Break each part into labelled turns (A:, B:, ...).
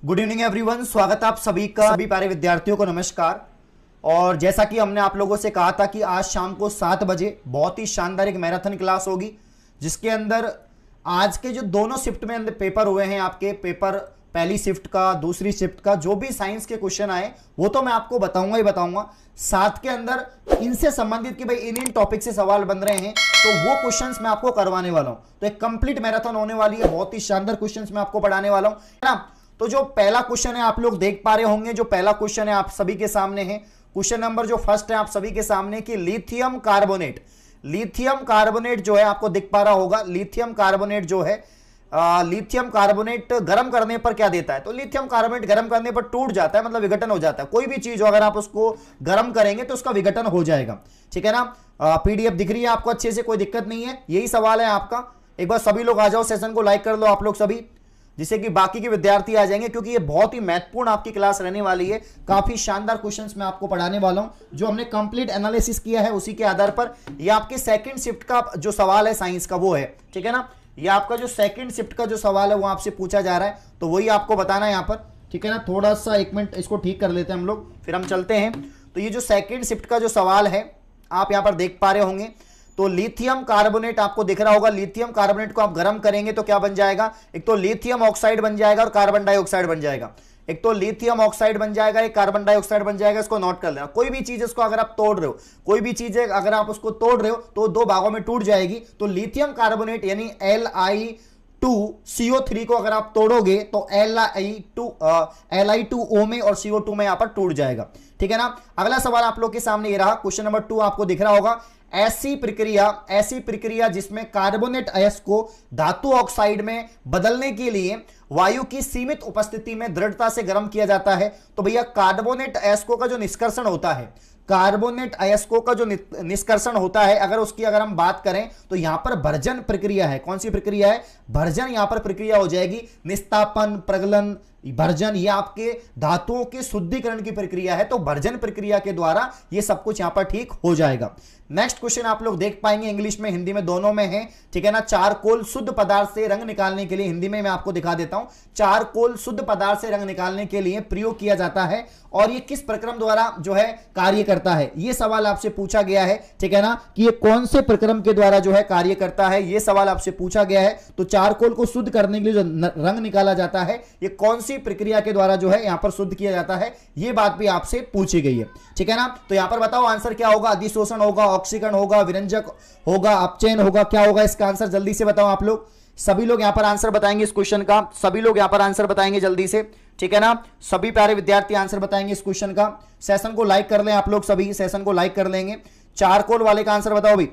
A: Good evening everyone, स्वागत है आप सभी का। सभी प्यारे विद्यार्थियों को नमस्कार। और जैसा कि हमने आप लोगों से कहा था कि आज शाम को 7 बजे बहुत ही शानदार एक मैराथन क्लास होगी, जिसके अंदर आज के जो दोनों शिफ्ट में अंदर पेपर हुए हैं, आपके पेपर पहली शिफ्ट का, दूसरी शिफ्ट का, जो भी साइंस के क्वेश्चन आए वो तो मैं आपको बताऊंगा ही बताऊंगा। साथ के अंदर इनसे संबंधित कि भाई इन टॉपिक से सवाल बन रहे हैं तो वो क्वेश्चंस मैं आपको करवाने वाला हूं। तो एक कंप्लीट मैराथन होने वाली है, बहुत ही शानदार क्वेश्चंस मैं आपको पढ़ाने वाला हूं, है ना। तो जो पहला क्वेश्चन है आप लोग देख पा रहे होंगे, जो पहला क्वेश्चन है आप सभी के सामने है। क्वेश्चन नंबर जो फर्स्ट है आप सभी के सामने कि लिथियम कार्बोनेट जो है आपको दिख पा रहा होगा। लिथियम कार्बोनेट जो है, लिथियम कार्बोनेट गर्म करने पर क्या देता है? तो लिथियम कार्बोनेट गर्म करने पर टूट जाता है, मतलब विघटन हो जाता है। कोई भी चीज हो अगर आप उसको गर्म करेंगे तो उसका विघटन हो जाएगा, ठीक है ना। पीडीएफ दिख रही है आपको अच्छे से, कोई दिक्कत नहीं है। यही सवाल है आपका। एक बार सभी लोग आ जाओ, सेशन को लाइक कर लो आप लोग सभी, जिससे कि बाकी के विद्यार्थी आ जाएंगे, क्योंकि ये बहुत ही महत्वपूर्ण आपकी क्लास रहने वाली है। काफी शानदार क्वेश्चंस मैं आपको पढ़ाने वाला हूं, जो हमने कंप्लीट एनालिसिस किया है उसी के आधार पर। ये आपके सेकंड शिफ्ट का जो सवाल है साइंस का वो है, ठीक है ना। ये आपका जो सेकंड शिफ्ट का जो सवाल है वो आपसे पूछा जा रहा है, तो वही आपको बताना है यहाँ पर, ठीक है ना। थोड़ा सा एक मिनट इसको ठीक कर लेते हैं हम लोग, फिर हम चलते हैं। तो ये जो सेकंड शिफ्ट का जो सवाल है आप यहाँ पर देख पा रहे होंगे। तो लिथियम कार्बोनेट आपको दिख रहा होगा। लिथियम कार्बोनेट को आप गर्म करेंगे तो क्या बन जाएगा? एक तो लिथियम ऑक्साइड बन जाएगा और कार्बन डाइऑक्साइड बन जाएगा। एक तो लिथियम ऑक्साइड बन जाएगा, एक कार्बन डाइऑक्साइड बन जाएगा। इसको नोट कर लेना। कोई भी चीज इसको अगर आप तोड़ रहे हो, कोई भी चीज अगर आप उसको तोड़ रहे हो तो दो भागों में टूट जाएगी। तो लिथियम कार्बोनेट यानी Li2CO3 को अगर आप तोड़ोगे तो Li2O में और CO2 में यहां पर टूट जाएगा, ठीक है ना। अगला सवाल आप लोग के सामने ये रहा, क्वेश्चन नंबर 2 आपको दिख रहा होगा। ऐसी प्रक्रिया जिसमें कार्बोनेट अयस्क को धातु ऑक्साइड में बदलने के लिए वायु की सीमित उपस्थिति में दृढ़ता से गर्म किया जाता है। तो भैया कार्बोनेट अयस्कों का जो निष्कर्षण होता है, कार्बोनेट अयस्कों का जो निष्कर्षण होता है, अगर हम बात करें तो यहां पर भर्जन प्रक्रिया है। कौन सी प्रक्रिया है? भर्जन यहां पर प्रक्रिया हो जाएगी। निस्तापन, प्रगलन, भर्जन, ये आपके धातुओं के शुद्धिकरण की प्रक्रिया है। तो भर्जन प्रक्रिया के द्वारा ये सब कुछ यहां पर ठीक हो जाएगा। नेक्स्ट क्वेश्चन आप लोग देख पाएंगे, इंग्लिश में हिंदी में दोनों में है, ठीक है ना। चारकोल शुद्ध पदार्थ से रंग निकालने के लिए, हिंदी में मैं आपको दिखा देता हूं। चारकोल शुद्ध पदार्थ से रंग निकालने के लिए प्रयोग किया जाता है और ये किस प्रक्रम द्वारा जो है कार्य करता है? ये सवाल आपसे पूछा गया है, ठीक है ना, कि ये कौन से प्रक्रम के द्वारा जो है कार्य करता है, ये सवाल आपसे पूछा गया है। तो चारकोल को शुद्ध करने के लिए जो रंग निकाला जाता है, ये कौन सी प्रक्रिया के द्वारा जो है यहां पर शुद्ध किया जाता है, ये बात भी आपसे पूछी गई है, ठीक है ना। तो यहां पर बताओ आंसर क्या होगा? अधिशोषण होगा, ऑक्सीकरण होगा, विरंजक होगा, अपचयन होगा, क्या होगा इसका आंसर? जल्दी से बताओ आप लोग। सभी लोग यहां पर आंसर बताएंगे इस क्वेश्चन का, सभी लोग यहां पर आंसर बताएंगे जल्दी से, ठीक है ना। सभी प्यारे विद्यार्थी आंसर बताएंगे इस क्वेश्चन का। सेशन को लाइक कर लें आप लोग, सभी सेशन को लाइक कर लेंगे। चारकोल वाले का आंसर बताओ भाई,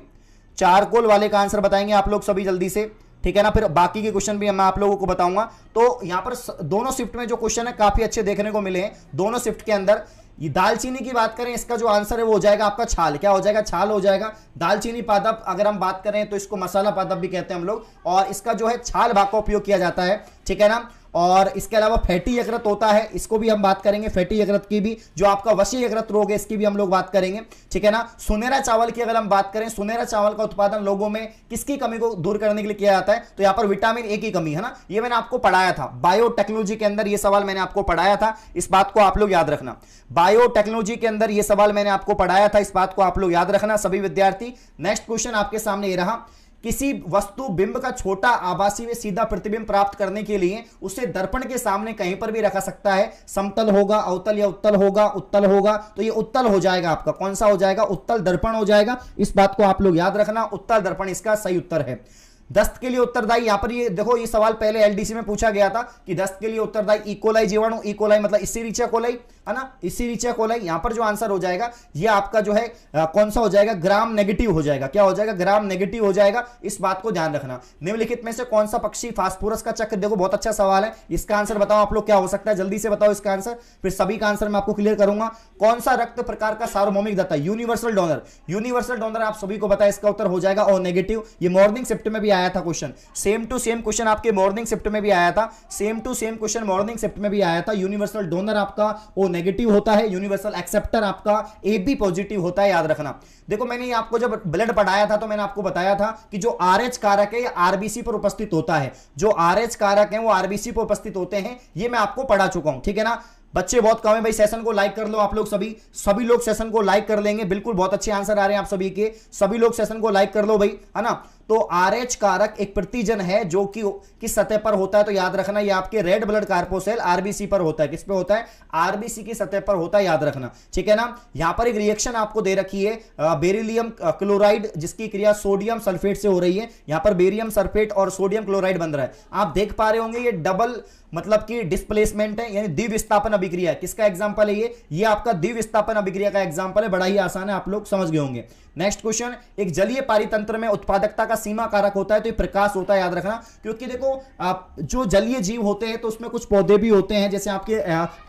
A: चारकोल वाले का आंसर बताएंगे आप लोग सभी जल्दी से, ठीक है ना। फिर बाकी के क्वेश्चन भी मैं आप लोगों को बताऊंगा। तो यहां पर दोनों शिफ्ट में जो क्वेश्चन है काफी अच्छे देखने को मिले हैं दोनों शिफ्ट के अंदर। ये दालचीनी की बात करें, इसका जो आंसर है वो हो जाएगा आपका छाल। क्या हो जाएगा? छाल हो जाएगा। दालचीनी पादप अगर हम बात करें तो इसको मसाला पादप भी कहते हैं हम लोग, और इसका जो है छाल भाग का उपयोग किया जाता है, ठीक है ना। और इसके अलावा फैटी यकृत होता है, इसको भी हम बात करेंगे, फैटी यकृत की भी। जो आपका वसी यकृत रोग है इसकी भी हम लोग बात करेंगे, ठीक है ना। सुनहरा चावल की अगर हम बात करें, सुनहरा चावल का उत्पादन लोगों में किसकी कमी को दूर करने के लिए किया जाता है? तो यहां पर विटामिन ए की कमी है ना। ये मैंने आपको पढ़ाया था बायोटेक्नोलॉजी के अंदर, ये सवाल मैंने आपको पढ़ाया था, इस बात को आप लोग याद रखना। बायोटेक्नोलॉजी के अंदर ये सवाल मैंने आपको पढ़ाया था, इस बात को आप लोग याद रखना सभी विद्यार्थी। नेक्स्ट क्वेश्चन आपके सामने ये रहा। किसी वस्तु बिंब का छोटा आभासी व सीधा प्रतिबिंब प्राप्त करने के लिए उसे दर्पण के सामने कहीं पर भी रखा सकता है। समतल होगा, अवतल या उत्तल होगा? उत्तल होगा, तो ये उत्तल हो जाएगा आपका। कौन सा हो जाएगा? उत्तल दर्पण हो जाएगा। इस बात को आप लोग याद रखना, उत्तल दर्पण इसका सही उत्तर है। दस्त के लिए उत्तरदायी, यहां पर ये देखो, ये सवाल पहले एलडीसी में पूछा गया था कि दस्त के लिए उत्तरदायी इकोलाई जीवाणु, इकोलाई मतलब इसीरिचिया कोलाई, है ना, इसीरिचिया कोलाई। यहां पर जो आंसर हो जाएगा ये आपका जो है कौन सा हो जाएगा? ग्राम नेगेटिव हो जाएगा। क्या हो जाएगा? ग्राम नेगेटिव हो जाएगा। इस बात को ध्यान रखना। निम्नलिखित में से कौन सा पक्षी फास्फोरस का चक्र, देखो बहुत अच्छा सवाल है, इसका आंसर बताओ आप लोग क्या हो सकता है? जल्दी से बताओ इसका आंसर, फिर सभी का आंसर मैं आपको क्लियर करूंगा। कौन सा रक्त प्रकार का सार्वभौमिक दाता? Universal donor. यूनिवर्सल डोनर आप सभी को पता है, इसका उत्तर हो जाएगा ओ नेगेटिव। ये मॉर्निंग शिफ्ट में भी आया था question, same to same question आपके मॉर्निंग शिफ्ट में भी आया था, same to same question morning shift में भी आया था। यूनिवर्सल डोनर आपका ओ नेगेटिव होता है, यूनिवर्सल एक्सेप्टर आपका AB पॉजिटिव होता है, याद रखना। देखो मैंने आपको जब ब्लड पढ़ाया था तो मैंने आपको बताया था कि जो RH कारक है ये RBC पर उपस्थित होता है, जो RH कारक है वो RBC पर उपस्थित होते हैं, ये मैं आपको पढ़ा चुका हूं, ठीक है ना। बच्चे बहुत कम है भाई, सेशन को लाइक कर लो आप लोग, सभी लोग सेशन को लाइक कर लेंगे, बिल्कुल बहुत अच्छे आंसर आ रहे हैं आप सभी के, सभी लोग सेशन को लाइक कर लो भाई, है ना। तो RH कारक एक प्रतिजन है जो कि किस सतह पर होता है, तो याद रखना ये आपके रेड ब्लड कार्पोसेल RBC पर होता है, किस पे होता है, RBC की सतह पर होता है, याद रखना, ठीक है ना। यहां पर एक रिएक्शन आपको दे रखी है बेरिलियम क्लोराइड, जिसकी क्रिया सोडियम सल्फेट से हो रही है, यहां पर बेरियम सल्फेट और सोडियम क्लोराइड बन रहा है, आप देख पा रहे होंगे ये डबल मतलब कि डिस्प्लेसमेंट है, यानी द्विविस्थापन अभिक्रिया है। किसका एग्जांपल है ये आपका द्विविस्थापन अभिक्रिया का एग्जांपल है, बड़ा ही आसान है, आप लोग समझ गए होंगे। नेक्स्ट क्वेश्चन, एक जलीय पारितंत्र में उत्पादकता का सीमा कारक होता है, तो ये प्रकाश होता है, याद रखना, क्योंकि देखो आप जो जलीय जीव होते हैं तो उसमें कुछ पौधे भी होते हैं, जैसे आपके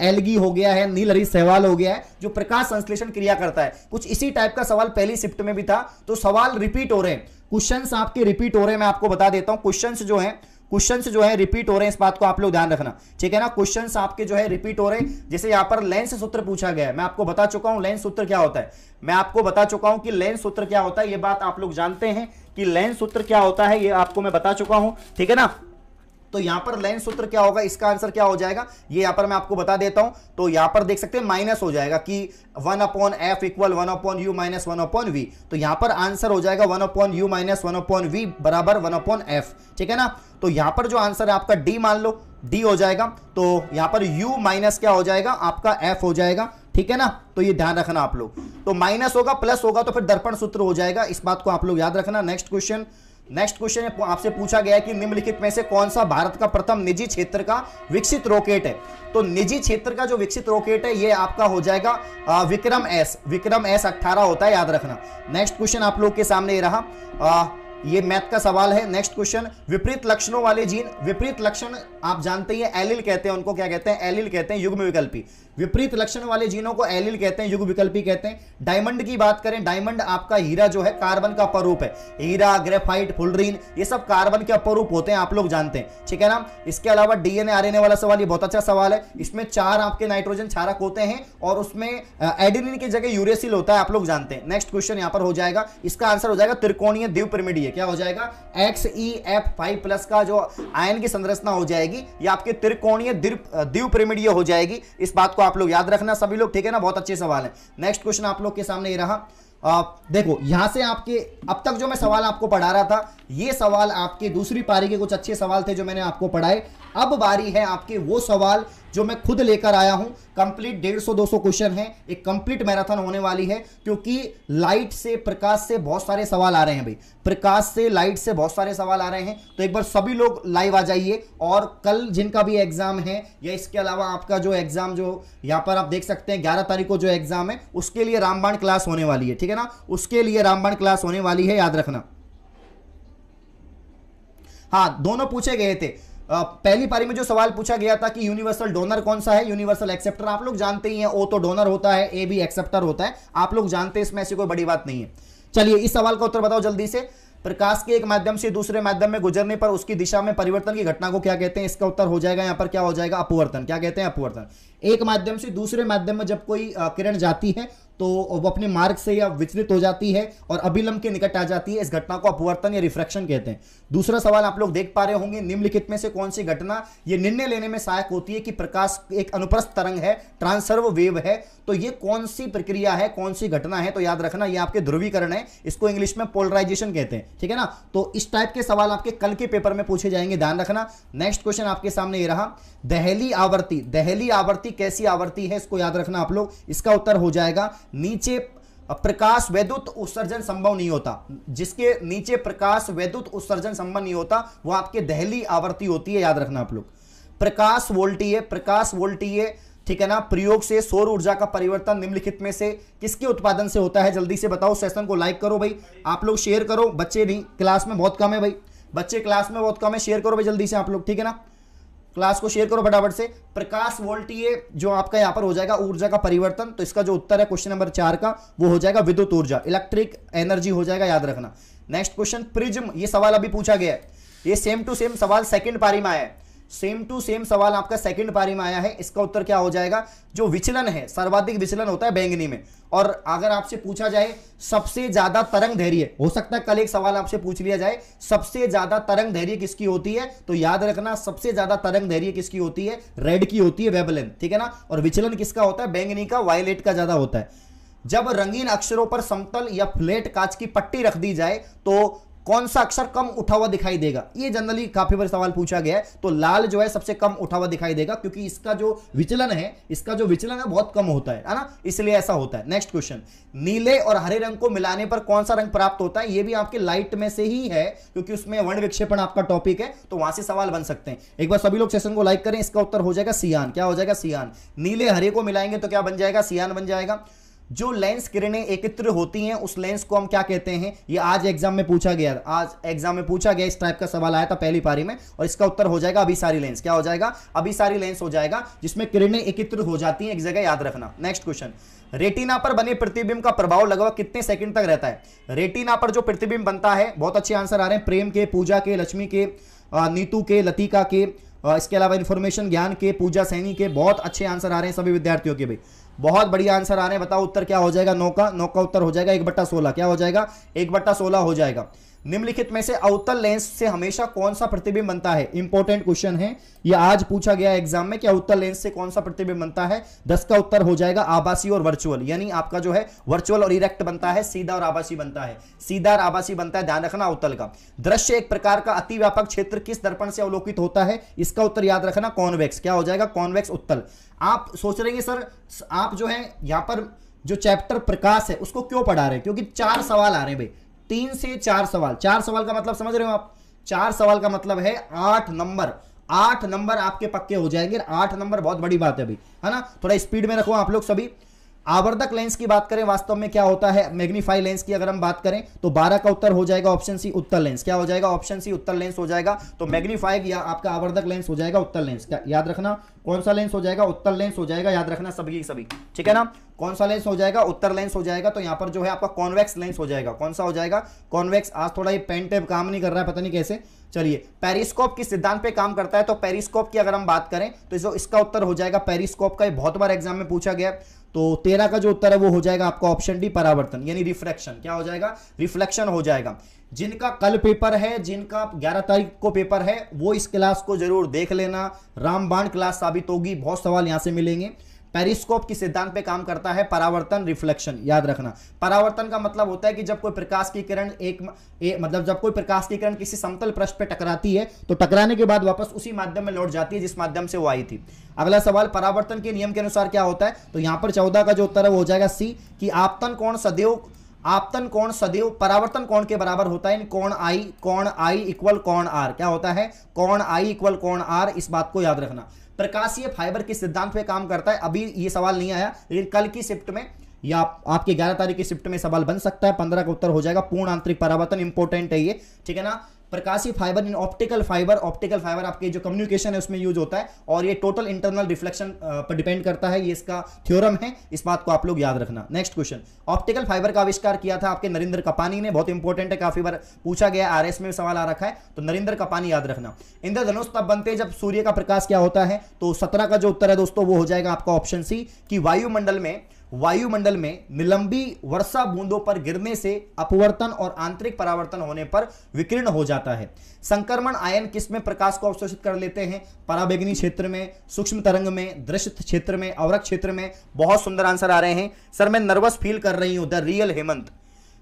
A: एल्गी हो गया है, नीलहरित शैवाल हो गया है, जो प्रकाश संश्लेषण क्रिया करता है। कुछ इसी टाइप का सवाल पहली शिफ्ट में भी था, तो सवाल रिपीट हो रहे हैं, क्वेश्चंस आपके रिपीट हो रहे हैं, मैं आपको बता देता हूं, क्वेश्चंस जो है रिपीट हो रहे हैं, इस बात को आप लोग ध्यान रखना, ठीक है ना। क्वेश्चंस आपके जो है रिपीट हो रहे हैं, जैसे यहां पर लेंस सूत्र पूछा गया है, मैं आपको बता चुका हूं लेंस सूत्र क्या होता है, मैं आपको बता चुका हूं कि लेंस सूत्र क्या होता है, ये बात आप लोग जानते हैं कि लेंस सूत्र क्या होता है, ये आपको मैं बता चुका हूं, ठीक है ना। तो यहां पर लेंस सूत्र क्या होगा, इसका आंसर क्या हो जाएगा, ये यहां पर मैं आपको बता देता हूं। तो यहां पर देख सकते हैं माइनस हो जाएगा कि 1/f equal 1/u minus 1/v, तो यहां पर आंसर हो जाएगा 1/u माइनस 1/v बराबर 1/f, ठीक है ना। तो यहां पर जो आंसर है आपका डी मान लो, डी हो जाएगा, तो यहां पर u माइनस क्या हो जाएगा आपका f हो जाएगा, ठीक है ना। तो ये ध्यान रखना आप लोग, तो माइनस होगा प्लस होगा तो फिर दर्पण सूत्र हो जाएगा, इस बात को आप लोग याद रखना। नेक्स्ट क्वेश्चन आपसे पूछा गया है कि निम्नलिखित में से कौन सा भारत का प्रथम निजी क्षेत्र का विकसित रॉकेट है, तो निजी क्षेत्र का जो विकसित रॉकेट है ये आपका हो जाएगा विक्रम एस 18 होता है, याद रखना। नेक्स्ट क्वेश्चन आप लोग के सामने ये रहा, ये मैथ का सवाल है। नेक्स्ट क्वेश्चन, विपरीत लक्षणों वाले जीन, विपरीत लक्षण आप जानते हैं एलिल कहते हैं, उनको क्या कहते हैं, एलिल कहते हैं, युग्म विकल्पी। विपरीत लक्षण वाले जीनों को एलिल कहते हैं, युग्म विकल्पी कहते हैं। डायमंड की बात करें, डायमंड आपका हीरा जो है कार्बन का अपरूप है, हीरा, ग्रेफाइट, फुलरीन, ये सब कार्बन के अपरूप होते हैं, आप लोग जानते हैं, ठीक है ना। इसके अलावा डीएनए आरएनए वाला सवाल, ये बहुत अच्छा सवाल है, इसमें 4 आपके नाइट्रोजन क्षारक होते हैं और उसमें एडेनिन की जगह यूरेसिल होता है, आप लोग जानते हैं। नेक्स्ट क्वेश्चन यहां पर हो जाएगा, इसका आंसर हो जाएगा त्रिकोणीय द्विपिरिमिडीय, क्या हो जाएगा, XeF5+ का जो आयन की संरचना हो जाएगी ये आपके त्रिकोणीय द्विपिरिमिडीय हो जाएगी, इस बात को आप लोग याद रखना सभी लोग, ठीक है ना, बहुत अच्छे सवाल है। नेक्स्ट क्वेश्चन आप लोग के सामने ये रहा, देखो यहां से आपके अब तक जो मैं सवाल आपको पढ़ा रहा था ये सवाल आपके दूसरी पारी के कुछ अच्छे सवाल थे जो मैंने आपको पढ़ाए। अब बारी है आपके वो सवाल जो मैं खुद लेकर आया हूं, कंप्लीट 150-200 क्वेश्चन है, एक कंप्लीट मैराथन होने वाली है, क्योंकि लाइट से प्रकाश से बहुत सारे सवाल आ रहे हैं भाई, प्रकाश से लाइट से बहुत सारे सवाल आ रहे हैं। तो एक बार सभी लोग लाइव आ जाइए, और कल जिनका भी एग्जाम है या इसके अलावा आपका जो एग्जाम जो यहां पर आप देख सकते हैं 11 तारीख को जो एग्जाम है उसके लिए रामबाण क्लास होने वाली है, ठीक है ना, उसके लिए रामबाण क्लास होने वाली है, याद रखना। हाँ, दोनों पूछे गए थे, पहली पारी में जो सवाल पूछा गया था कि यूनिवर्सल डोनर कौन सा है, यूनिवर्सल एक्सेप्टर आप लोग जानते ही हैं, ओ तो डोनर होता है, ए भी एक्सेप्टर होता है, आप लोग जानते हैं, इसमें ऐसी कोई बड़ी बात नहीं है। चलिए इस सवाल का उत्तर बताओ जल्दी से, प्रकाश के एक माध्यम से दूसरे माध्यम में गुजरने पर उसकी दिशा में परिवर्तन की घटना को क्या कहते हैं, इसका उत्तर हो जाएगा यहां पर क्या हो जाएगा, अपवर्तन, क्या कहते हैं, अपवर्तन। एक माध्यम से दूसरे माध्यम में जब कोई किरण जाती है तो वो अपने मार्ग से या विचलित हो जाती है और अभिलंब के निकट आ जाती है, इस घटना को अपवर्तन या रिफ्रैक्शन कहते हैं। दूसरा सवाल आप लोग देख पा रहे होंगे, निम्नलिखित में से कौन सी घटना ये निर्णय लेने में सहायक होती है कि प्रकाश एक अनुप्रस्थ तरंग है, ट्रांसर्व वेव है, तो ये कौन सी प्रक्रिया है, कौन सी घटना है, तो याद रखना ये आपके ध्रुवीकरण है, इसको इंग्लिश में पोलराइजेशन कहते हैं, ठीक है ना। तो इस टाइप के सवाल आपके कल के पेपर में पूछे जाएंगे, ध्यान रखना। नेक्स्ट क्वेश्चन आपके सामने ये रहा, दहली आवर्ती, दहली आवर्ती कैसी आवर्ती है, इसको याद रखना आप लोग, इसका उत्तर हो जाएगा नीचे प्रकाश वैद्युत उत्सर्जन संभव नहीं होता, जिसके नीचे प्रकाश वैद्युत उत्सर्जन संभव नहीं होता वो आपके दहली आवर्ती होती है, याद रखना आप लोग। प्रकाश वोल्टीय, ठीक है ना, प्रयोग से सौर ऊर्जा का परिवर्तन निम्नलिखित में से किसके उत्पादन से होता है, जल्दी से बताओ। सेशन को लाइक करो भाई, आप लोग शेयर करो, बच्चे नहीं, क्लास में बहुत कम है भाई, बच्चे क्लास में बहुत कम है, शेयर करो भाई जल्दी से आप लोग, ठीक है ना, क्लास को शेयर करो फटाफट से। प्रकाश वोल्टीय जो आपका यहां पर हो जाएगा ऊर्जा का परिवर्तन, तो इसका जो उत्तर है क्वेश्चन नंबर 4 का वो हो जाएगा विद्युत ऊर्जा, इलेक्ट्रिक एनर्जी हो जाएगा, याद रखना। नेक्स्ट क्वेश्चन, प्रिज्म, ये सवाल अभी पूछा गया है, ये सेम टू सेम सवाल सेकंड पारी में आया है, सेम टू सेम सवाल आपका सेकंड पारी में आया है। इसका उत्तर क्या हो जाएगा, जो विचलन है, सर्वाधिक विचलन होता है बैंगनी में। और अगर आपसे पूछा जाए सबसे ज्यादा तरंग धैर्य, हो सकता है कल एक सवाल आपसे पूछ लिया जाए सबसे ज्यादा तरंग धैर्य किसकी होती है, तो याद रखना सबसे ज्यादा तरंग धैर्य किसकी होती है, रेड की होती है, वेवलेंथ, ठीक है ना। और विचलन किसका होता है, बैंगनी का, वायलेट का ज्यादा होता है। जब रंगीन अक्षरों पर समतल या फ्लैट कांच की पट्टी रख दी जाए तो कौन सा अक्षर कम उठा हुआ दिखाई देगा, ये जनरली काफी बार सवाल पूछा गया है। तो लाल जो है सबसे कम उठा हुआ दिखाई देगा, क्योंकि इसका जो विचलन है बहुत कम होता है ना, इसलिए ऐसा होता है। नेक्स्ट क्वेश्चन, नीले और हरे रंग को मिलाने पर कौन सा रंग प्राप्त होता है, ये भी आपके लाइट में से ही है, क्योंकि उसमें वर्ण विक्षेपण आपका टॉपिक है, तो वहां से सवाल बन सकते हैं। एक बार सभी लोग सेशन को लाइक करें। इसका उत्तर हो जाएगा सियान। क्या हो जाएगा, सियान। नीले हरे को मिलाएंगे तो क्या बन जाएगा, सियान बन जाएगा। जो लेंस किरणें एकत्र होती हैं उस लेंस को हम क्या कहते हैं, ये आज एग्जाम में पूछा गया, इस टाइप का सवाल आया था पहली पारी में, और इसका उत्तर हो जाएगा अभिसारी लेंस। क्या हो जाएगा, अभिसारी लेंस हो जाएगा, जिसमें किरणें एकत्र हो जाती हैं एक जगह, याद रखना। नेक्स्ट क्वेश्चन, रेटिना पर बने प्रतिबिंब का प्रभाव लगभग कितने सेकंड तक रहता है। रेटिना पर जो प्रतिबिंब बनता है, बहुत अच्छे आंसर आ रहे हैं, प्रेम के, पूजा के, लक्ष्मी के, नीतू के, लतिका के, इसके अलावा इंफॉर्मेशन ज्ञान के, पूजा सैनी के, बहुत अच्छे आंसर आ रहे हैं सभी विद्यार्थियों के भी, बहुत बढ़िया आंसर आ रहे हैं। बताओ उत्तर क्या हो जाएगा, 9 का उत्तर हो जाएगा 1/16। क्या हो जाएगा, 1/16 हो जाएगा। निम्नलिखित में से अवतल लेंस से हमेशा कौन सा प्रतिबिंब बनता है, इंपॉर्टेंट क्वेश्चन है, यह आज पूछा गया एग्जाम में कि अवतल लेंस से कौन सा प्रतिबिंब बनता है। 10 का उत्तर हो जाएगा आभासी और वर्चुअल, यानी आपका जो है वर्चुअल और इरेक्ट बनता है, सीधा और आभासी बनता है, सीधा और आभासी बनता है, ध्यान रखना अवतल का। दृश्य एक प्रकार का अतिव्यापक क्षेत्र किस दर्पण से अवलोकित होता है, इसका उत्तर याद रखना कॉन्वेक्स। क्या हो जाएगा, कॉन्वेक्स उत्तल। आप सोच रहे हैं सर आप जो है यहां पर जो चैप्टर प्रकाश है उसको क्यों पढ़ा रहे हैं, क्योंकि 4 सवाल आ रहे हैं भाई, 3 से 4 सवाल। 4 सवाल का मतलब समझ रहे हो आप, 4 सवाल का मतलब है 8 नंबर, 8 नंबर आपके पक्के हो जाएंगे। 8 नंबर बहुत बड़ी बात है भाई, है ना। थोड़ा स्पीड में रखो आप लोग सभी। आवर्धक लेंस की बात करें वास्तव में क्या होता है, मैग्नीफाई लेंस की अगर हम बात करें तो 12 का उत्तर हो जाएगा ऑप्शन सी उत्तल लेंस। क्या हो जाएगा, ऑप्शन सी उत्तल लेंस हो जाएगा। तो मैग्नीफाई या आपका आवर्धक लेंस हो जाएगा उत्तल लेंस। क्या याद रखना, कौन सा लेंस हो जाएगा, उत्तल लेंस हो जाएगा, याद रखना सभी सभी, ठीक है ना। कौन सा लेंस हो जाएगा, उत्तर लेंस हो जाएगा। तो यहां पर जो है आपका कॉन्वेक्स लेंस हो जाएगा। कौन सा हो जाएगा, कॉन्वेक्स। आज थोड़ा ये पेन टेप काम नहीं कर रहा है, पता नहीं कैसे। चलिए, पेरिस्कोप किस सिद्धांत पे काम करता है, तो पेरिस्कोप की अगर हम बात करें तो जो इसका उत्तर हो जाएगा पेरिस्कोप का, ये बहुत बार एग्जाम में पूछा गया। तो 13 का जो उत्तर है वो हो जाएगा आपका ऑप्शन डी परावर्तन, यानी रिफ्लेक्शन। क्या हो जाएगा, रिफ्लेक्शन हो जाएगा। जिनका कल पेपर है, जिनका 11 तारीख को पेपर है, वो इस क्लास को जरूर देख लेना, रामबाण क्लास साबित होगी, बहुत सवाल यहां से मिलेंगे। पेरिस्कोप की सिद्धांत पे काम करता है परावर्तन, रिफ्लेक्शन, याद रखना। परावर्तन का मतलब होता है कि जब कोई प्रकाश की किरण जब कोई प्रकाश की किरण किसी समतल पृष्ठ पे टकराती है तो टकराने के बाद वापस उसी माध्यम में लौट जाती है जिस माध्यम से वो आई थी। अगला सवाल, परावर्तन के नियम के अनुसार क्या होता है, तो यहां पर 14 का जो उत्तर है वो हो जाएगा सी, कि आपतन कोण सदैव परावर्तन कोण के बराबर होता है। कोण आई इक्वल कोण आर। क्या होता है, कोण आई इक्वल कोण आर, इस बात को याद रखना। प्रकाशीय फाइबर के सिद्धांत पे काम करता है। अभी ये सवाल नहीं आया, लेकिन कल की शिफ्ट में या आपके 11 तारीख की शिफ्ट में सवाल बन सकता है। 15 का उत्तर हो जाएगा पूर्ण आंतरिक परावर्तन, इंपॉर्टेंट है ये, ठीक है ना। प्रकाशीय फाइबर इन ऑप्टिकल फाइबर आपके जो कम्युनिकेशन है उसमें यूज होता है, और ये टोटल इंटरनल रिफ्लेक्शन पर डिपेंड करता है, ये इसका थ्योरम है, इस बात को आप लोग याद रखना। नेक्स्ट क्वेश्चन, ऑप्टिकल फाइबर का आविष्कार किया था आपके नरेंद्र कपानी ने, बहुत इंपॉर्टेंट है, काफी बार पूछा गया, आरएस में सवाल आ रखा है, तो नरेंद्र कपानी याद रखना। इंद्रधनुष तब बनते जब सूर्य का प्रकाश क्या होता है, तो 17 का जो उत्तर है दोस्तों वो हो जाएगा आपका ऑप्शन सी, कि वायुमंडल में निलंबी वर्षा बूंदों पर गिरने से अपवर्तन और आंतरिक परावर्तन होने पर विकिरण हो जाता है। संक्रमण आयन किस में प्रकाश को अवशोषित कर लेते हैं, पराबैंगनी क्षेत्र में, सूक्ष्म तरंग में, दृश्य क्षेत्र में, अवरक क्षेत्र में। बहुत सुंदर आंसर आ रहे हैं। सर मैं नर्वस फील कर रही हूं, the real Hemant.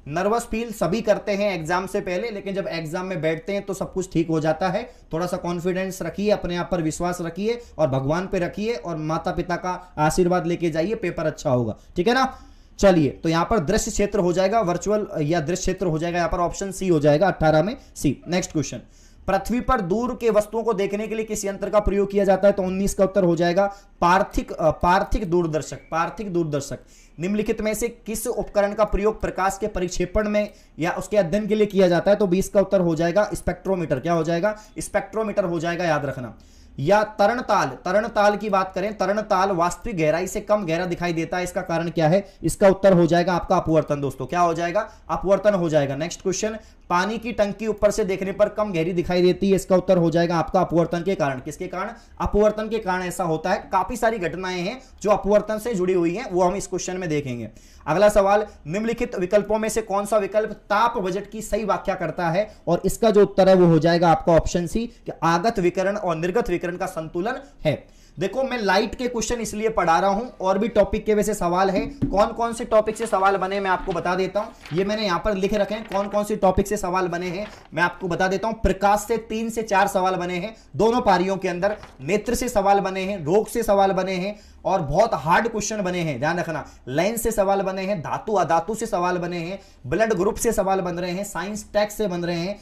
A: Nervous feel सभी करते हैं एग्जाम से पहले, लेकिन जब एग्जाम में बैठते हैं तो सब कुछ ठीक हो जाता है। थोड़ा सा कॉन्फिडेंस रखिए, अपने आप पर विश्वास रखिए, और भगवान पे रखिए, और माता पिता का आशीर्वाद लेके जाइए, पेपर अच्छा होगा, ठीक है ना। चलिए, तो यहां पर दृश्य क्षेत्र हो जाएगा, वर्चुअल या दृश्य क्षेत्र हो जाएगा, यहां पर ऑप्शन सी हो जाएगा 18 में सी। नेक्स्ट क्वेश्चन, पृथ्वी पर दूर के वस्तुओं को देखने के लिए किस यंत्र का प्रयोग किया जाता है, तो 19 का उत्तर हो जाएगा पार्थिक दूरदर्शक। निम्नलिखित में से किस उपकरण का प्रयोग प्रकाश के परिक्षेपण में या उसके अध्ययन के लिए किया जाता है, तो 20 का उत्तर हो जाएगा स्पेक्ट्रोमीटर। क्या हो जाएगा, स्पेक्ट्रोमीटर हो जाएगा, याद रखना। या तरणताल की बात करें, तरणताल वास्तविक गहराई से कम गहरा दिखाई देता है, इसका कारण क्या है, इसका उत्तर हो जाएगा आपका अपवर्तन दोस्तों। क्या हो जाएगा, अपवर्तन हो जाएगा। नेक्स्ट क्वेश्चन, पानी की टंकी ऊपर से देखने पर कम गहरी दिखाई देती है, इसका उत्तर हो जाएगा आपका अपवर्तन के कारण। किसके कारण? अपवर्तन के कारण ऐसा होता है। काफी सारी घटनाएं हैं जो अपवर्तन से जुड़ी हुई हैं, वो हम इस क्वेश्चन में देखेंगे। अगला सवाल, निम्नलिखित विकल्पों में से कौन सा विकल्प ताप बजट की सही व्याख्या करता है? और इसका जो उत्तर है वो हो जाएगा आपका ऑप्शन सी, कि आगत विकिरण और निर्गत विकिरण का संतुलन है। देखो मैं लाइट के क्वेश्चन इसलिए पढ़ा रहा हूं, और भी टॉपिक के वैसे सवाल है। कौन कौन से टॉपिक से सवाल बने मैं आपको बता देता हूं। ये मैंने यहां पर लिख रखे हैं कौन कौन से टॉपिक से सवाल बने हैं, मैं आपको बता देता हूं। प्रकाश से 3 से 4 सवाल बने हैं दोनों पारियों के अंदर, नेत्र से सवाल बने हैं, रोग से सवाल बने हैं, और बहुत हार्ड क्वेश्चन बने हैं, ध्यान रखना। लेंस से सवाल बने हैं, धातु अधातु से सवाल बने हैं, ब्लड ग्रुप से सवाल बन रहे हैं, साइंस टैक्स से बन रहे हैं,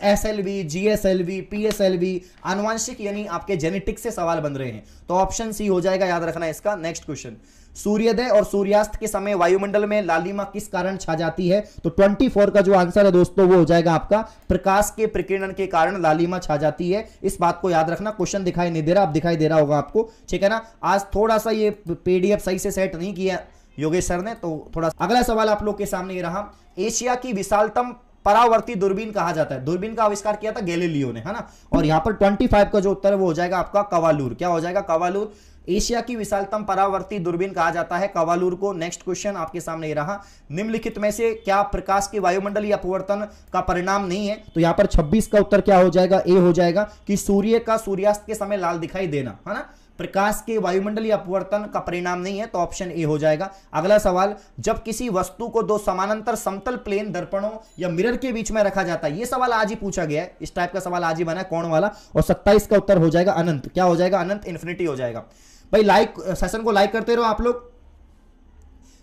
A: एसएलवी, जीएसएलवी, पीएसएलवी, आनुवंशिक यानी आपके जेनेटिक्स से सवाल बन रहे हैं। तो ऑप्शन सी हो जाएगा, याद रखना इसका। नेक्स्ट क्वेश्चन, सूर्योदय और सूर्यास्त के समय वायुमंडल में लालिमा किस कारण छा जाती है? तो 24 का जो आंसर है दोस्तों वो हो जाएगा आपका प्रकाश के प्रकीर्णन के कारण लालिमा छा जाती है। इस बात को याद रखना। क्वेश्चन दिखाई नहीं दे रहा, अब दिखाई दे रहा होगा आपको, ठीक है ना। आज थोड़ा सा ये पीडीएफ सही से सेट नहीं किया योगेश सर ने, तो थोड़ा। अगला सवाल आप लोग के सामने ये रहा, एशिया की विशालतम परावर्ती दूरबीन कहा जाता है? दूरबीन का आविष्कार किया था गैलीलियो ने, है ना। और यहां पर 25 का जो उत्तर है वो हो जाएगा आपका कवालूर। क्या हो जाएगा? कवालूर। एशिया की विशालतम परावर्ती दूरबीन कहा जाता है कवालूर को। नेक्स्ट क्वेश्चन आपके सामने ये रहा, निम्नलिखित में से क्या प्रकाश के वायुमंडलीय अपवर्तन का परिणाम नहीं है? तो यहां पर 26 का उत्तर क्या हो जाएगा? ए हो जाएगा, कि सूर्य का सूर्यास्त के समय लाल दिखाई देना, है ना। प्रकाश के वायुमंडलीय अपवर्तन का परिणाम नहीं है, तो ऑप्शन ए हो जाएगा। अगला सवाल, जब किसी वस्तु को दो समानांतर समतल प्लेन दर्पणों या मिरर के बीच में रखा जाता है, ये सवाल आज ही पूछा गया है, इस टाइप का सवाल आज ही बना है, कौन वाला। और 27 का उत्तर हो जाएगा अनंत। क्या हो जाएगा? अनंत, इन्फिनिटी हो जाएगा। भाई लाइक सेशन को लाइक करते रहो आप लोग।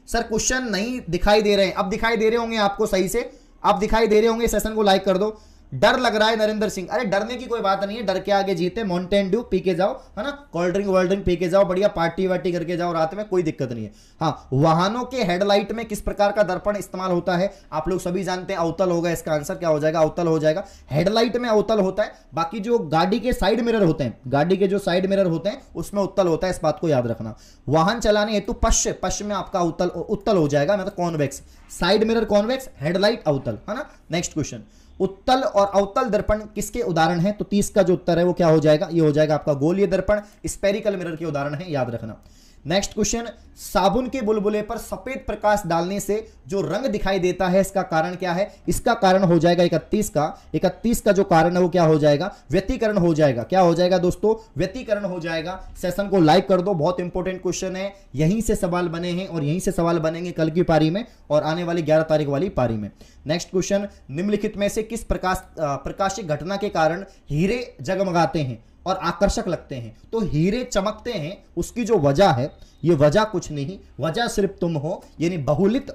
A: सर क्वेश्चन नहीं दिखाई दे रहे हैं, अब दिखाई दे रहे होंगे आपको सही से, अब दिखाई दे रहे होंगे। सेशन को लाइक कर दो। डर लग रहा है नरेंद्र सिंह, अरे डरने की कोई बात नहीं है, डर के आगे जीते। माउंटेन ड्यू पी के जाओ, है ना, cold drink world drink P के जाओ, बढ़िया पार्टी वार्टी करके जाओ रात में, कोई दिक्कत नहीं है। हाँ, वाहनों के हेडलाइट में किस प्रकार का दर्पण इस्तेमाल होता है? आप लोग सभी जानते हैं अवतल होगा इसका आंसर। क्या हो जाएगा? अवतल हो जाएगा। हेडलाइट में अवतल होता है, बाकी जो गाड़ी के साइड मिरर होते हैं, गाड़ी के जो साइड मिरर होते हैं उसमें उत्तल होता है, इस बात को याद रखना। वाहन चलाने हेतु पश्च में आपका उत्तल हो जाएगा, मतलब convex. Side mirror convex, headlight अवतल, है ना। नेक्स्ट क्वेश्चन, उत्तल और अवतल दर्पण किसके उदाहरण हैं? तो 30 का जो उत्तर है वो क्या हो जाएगा? ये हो जाएगा आपका गोलीय दर्पण, स्फेरिकल मिरर के उदाहरण है, याद रखना। नेक्स्ट क्वेश्चन, साबुन के बुलबुले पर सफेद प्रकाश डालने से जो रंग दिखाई देता है, इसका कारण क्या है? इसका कारण हो जाएगा 31 का जो कारण है वो क्या हो जाएगा? व्यतिकरण हो जाएगा। क्या हो जाएगा दोस्तों? व्यतिकरण हो जाएगा। सेशन को लाइक कर दो, बहुत इंपॉर्टेंट क्वेश्चन है, यहीं से सवाल बने हैं और यहीं से सवाल बनेंगे कल की पारी में और आने वाली 11 तारीख वाली पारी में। नेक्स्ट क्वेश्चन, निम्नलिखित में से किस प्रकाशिक घटना के कारण हीरे जगमगाते हैं और आकर्षक लगते हैं? तो हीरे चमकते हैं, उसकी जो वजह है, ये वजह कुछ नहीं, वजह सिर्फ तुम हो, यानी बहुलित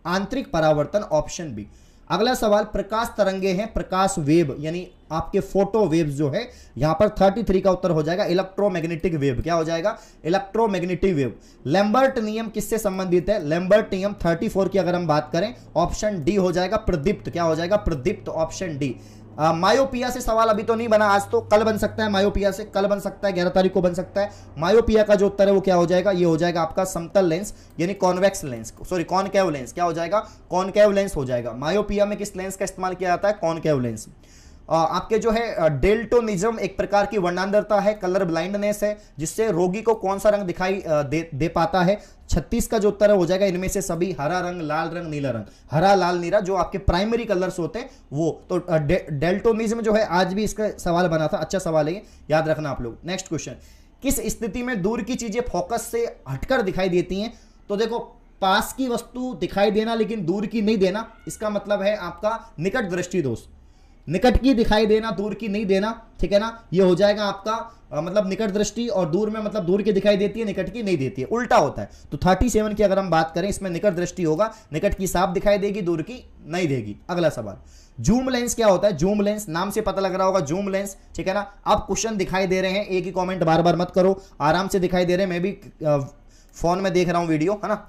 A: आंतरिक परावर्तन, ऑप्शन बी। अगला सवाल, प्रकाश तरंगे हैं, प्रकाश वेव यानी आपके फोटो वेव्स जो है, यहां पर 33 का उत्तर हो जाएगा इलेक्ट्रोमैग्नेटिक वेव। क्या हो जाएगा? Electromagnetic wave. लैम्बर्ट नियम किससे संबंधित है? लैम्बर्ट नियम 34 की अगर हम बात करें, ऑप्शन डी हो जाएगा प्रदीप्त। क्या हो जाएगा? प्रदीप्त, ऑप्शन डी। मायोपिया से सवाल अभी तो नहीं बना, आज तो कल बन सकता है, मायोपिया से कल बन सकता है, 11 तारीख को बन सकता है। मायोपिया का जो उत्तर है वो क्या हो जाएगा? ये हो जाएगा आपका समतल लेंस यानी convex lens, sorry concave lens. क्या हो जाएगा? कॉनकेव लेंस हो जाएगा। मायोपिया में किस लेंस का इस्तेमाल किया जाता है? Concave lens. आपके जो है डेल्टोनिज्म एक प्रकार की वर्णांधता है, कलर ब्लाइंडनेस है, जिससे रोगी को कौन सा रंग दिखाई दे पाता है? 36 का जो उत्तर है हो जाएगा इनमें से सभी, हरा रंग, लाल रंग, नीला रंग। हरा, लाल, नीला जो आपके प्राइमरी कलर्स होते हैं वो। तो डेल्टोनिज्म जो है आज भी इसका सवाल बना था, अच्छा सवाल है, याद रखना आप लोग। नेक्स्ट क्वेश्चन, किस स्थिति में दूर की चीजें फोकस से हटकर दिखाई देती हैं? तो देखो, पास की वस्तु दिखाई देना लेकिन दूर की नहीं देना, इसका मतलब है आपका निकट दृष्टि दोष। निकट की दिखाई देना, दूर की नहीं देना, ठीक है ना। ये हो जाएगा आपका मतलब निकट दृष्टि, और दूर में मतलब दूर की दिखाई देती है, निकट की नहीं देती है, उल्टा होता है। तो 37 की अगर हम बात करें, इसमें निकट दृष्टि होगा, निकट की साफ दिखाई देगी, दूर की नहीं देगी। अगला सवाल, जूम लेंस क्या होता है? जूम लेंस नाम से पता लग रहा होगा, जूम लेंस, ठीक है ना। अब क्वेश्चन दिखाई दे रहे हैं, एक ही कॉमेंट बार बार मत करो, आराम से दिखाई दे रहे हैं, मैं भी फोन में देख रहा हूं वीडियो, है ना।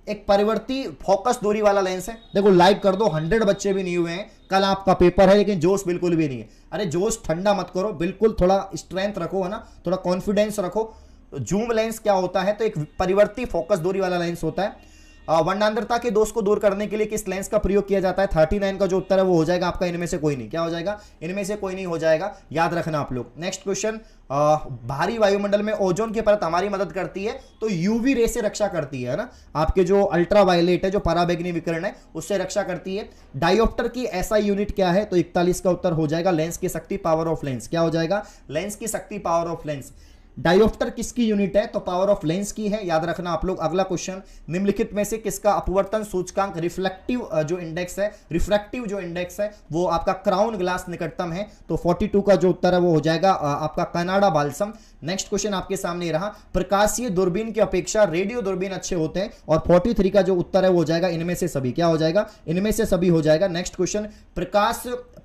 A: एक परिवर्ती फोकस दूरी वाला लेंस है, देखो लाइक कर दो, 100 बच्चे भी नहीं हुए हैं, कल आपका पेपर है लेकिन जोश बिल्कुल भी नहीं है। अरे जोश ठंडा मत करो, बिल्कुल थोड़ा स्ट्रेंथ रखो, है ना, थोड़ा कॉन्फिडेंस रखो। जूम लेंस क्या होता है? तो एक परिवर्ती फोकस दूरी वाला लेंस होता है। वर्णांतरता के दोष को दूर करने के लिए किस लेंस का प्रयोग किया जाता है? 39 का जो उत्तर है वो हो जाएगा आपका इनमें से कोई नहीं। क्या हो जाएगा? इनमें से कोई नहीं हो जाएगा, याद रखना आप लोग। नेक्स्ट क्वेश्चन, भारी वायुमंडल में ओजोन की परत हमारी मदद करती है, तो यूवी रे से रक्षा करती है ना, आपके जो अल्ट्रावायलेट है, जो पराबैंगनी विकिरण है, उससे रक्षा करती है। डायोप्टर की एसआई यूनिट क्या है? तो 41 का उत्तर हो जाएगा लेंस की शक्ति, पावर ऑफ लेंस। क्या हो जाएगा? लेंस की शक्ति, पावर ऑफ लेंस। डायोप्टर किसकी यूनिट है? तो पावर ऑफ लेंस की है, याद रखना आप लोग। अगला क्वेश्चन, निम्नलिखित में से किसका अपवर्तन सूचकांक रिफ्लेक्टिव जो इंडेक्स है, रिफ्रैक्टिव जो इंडेक्स है वो आपका क्राउन ग्लास निकटतम है? तो 42 का जो उत्तर है वो हो जाएगा आपका कनाडा बाल्सम। नेक्स्ट क्वेश्चन आपके सामने रहा, प्रकाशीय दूरबीन की अपेक्षा रेडियो दूरबीन अच्छे होते हैं, और 43 का जो उत्तर है वो हो जाएगा इनमें से सभी। क्या हो जाएगा? इनमें से सभी हो जाएगा। नेक्स्ट क्वेश्चन,